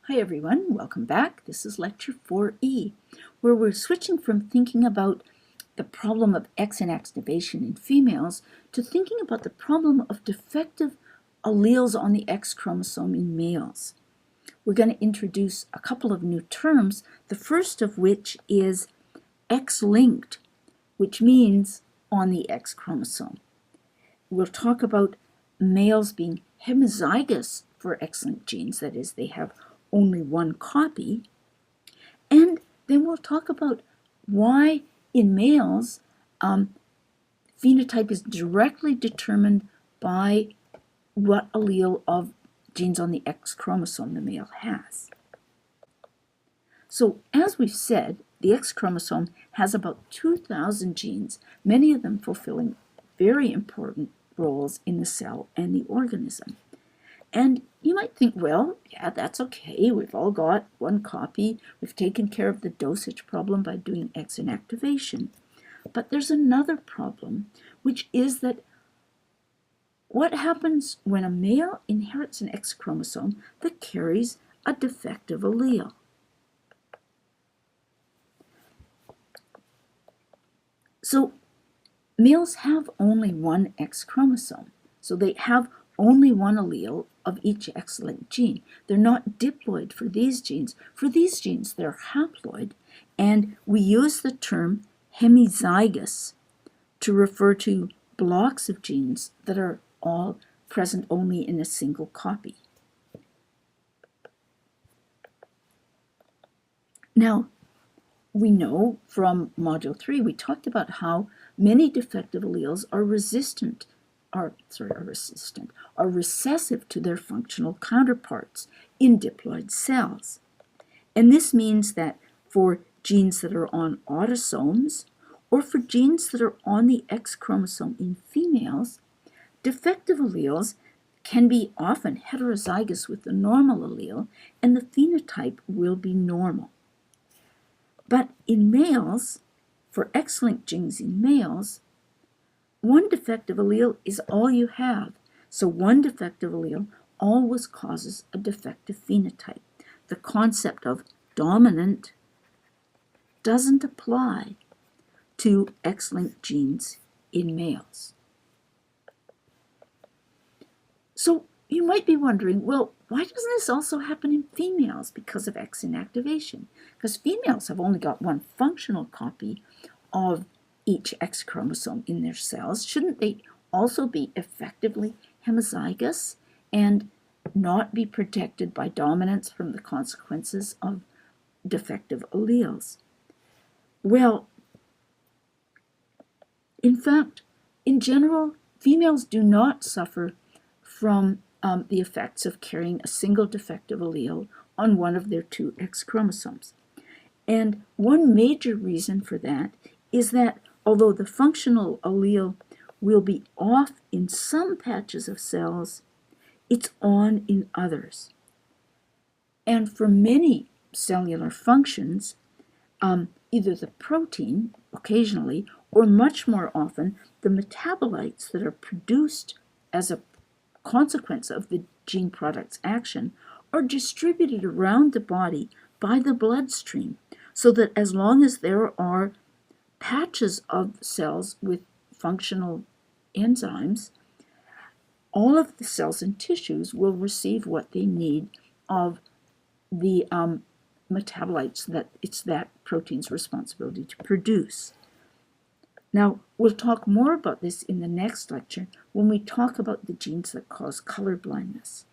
Hi everyone, welcome back. This is lecture 4E, where we're switching from thinking about the problem of X inactivation in females to thinking about the problem of defective alleles on the X chromosome in males. We're going to introduce a couple of new terms, the first of which is X-linked, which means on the X chromosome. We'll talk about males being homozygous for X-linked genes, that is, they have only one copy, and then we'll talk about why in males phenotype is directly determined by what allele of genes on the X chromosome the male has. So as we've said, the X chromosome has about 2,000 genes, many of them fulfilling very important roles in the cell and the organism. And you might think, well, yeah, that's okay. We've all got one copy. We've taken care of the dosage problem by doing X inactivation. But there's another problem, which is that what happens when a male inherits an X chromosome that carries a defective allele? So males have only one X chromosome. So they have only one allele of each X-linked gene. They're not diploid for these genes. For these genes, they're haploid, and we use the term hemizygous to refer to blocks of genes that are all present only in a single copy. Now, we know from Module 3, we talked about how many defective alleles are recessive to their functional counterparts in diploid cells. And this means that for genes that are on autosomes or for genes that are on the X chromosome in females, defective alleles can be often heterozygous with the normal allele, and the phenotype will be normal. But in males, for X-linked genes in males, one defective allele is all you have. So one defective allele always causes a defective phenotype. The concept of dominant doesn't apply to X-linked genes in males. So you might be wondering, well, why doesn't this also happen in females because of X inactivation? Because females have only got one functional copy of each X chromosome in their cells. Shouldn't they also be effectively homozygous and not be protected by dominance from the consequences of defective alleles? Well, in fact, in general, females do not suffer from the effects of carrying a single defective allele on one of their two X chromosomes. And one major reason for that is that although the functional allele will be off in some patches of cells, it's on in others. And for many cellular functions, either the protein, occasionally, or much more often, the metabolites that are produced as a consequence of the gene product's action are distributed around the body by the bloodstream, so that as long as there are patches of cells with functional enzymes, all of the cells and tissues will receive what they need of the metabolites that it's that protein's responsibility to produce. Now, we'll talk more about this in the next lecture when we talk about the genes that cause color blindness.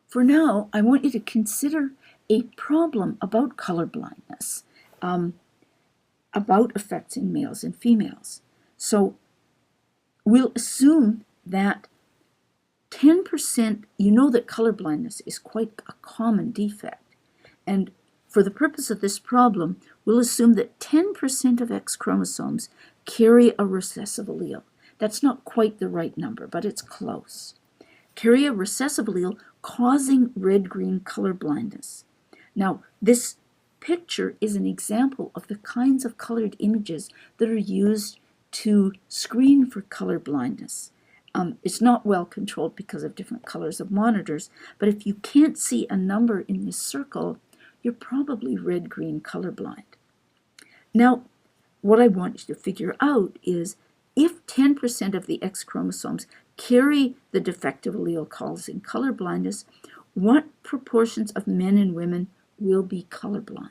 For now, I want you to consider a problem about color blindness, about effects in males and females. So we'll assume that 10%, you know that color blindness is quite a common defect. And for the purpose of this problem, we'll assume that 10% of X chromosomes carry a recessive allele. That's not quite the right number, but it's close. Carry a recessive allele causing red-green color blindness. Now, this picture is an example of the kinds of colored images that are used to screen for color blindness. It's not well controlled because of different colors of monitors, but if you can't see a number in this circle, you're probably red-green colorblind. Now, what I want you to figure out is if 10% of the X chromosomes carry the defective allele causing color blindness, what proportions of men and women will be colorblind?